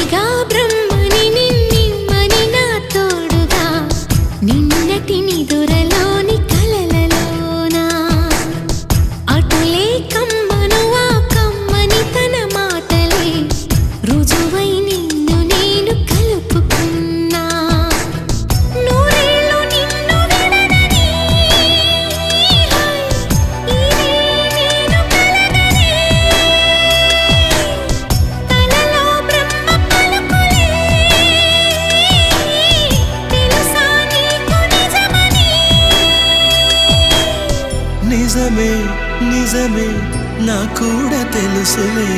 సాక్షిగా బ్రహ్మని నిన్నిమ్మని నా తోడుగా నిన్నటి నిదురలోని కలలలోనా అటులే కమ్మను ఆ కమ్మని తన మాటలే రుజువై నిన్ను నేను కలుపుకున్నా నూరేళ్ళు నిన్ను విడనని ఇదే నేను కలనని తలలో బ్రహ్మ పలుకులే తెలుసా నీకు నిజమని నిజమే నిజమే నా కూడా తెలుసులే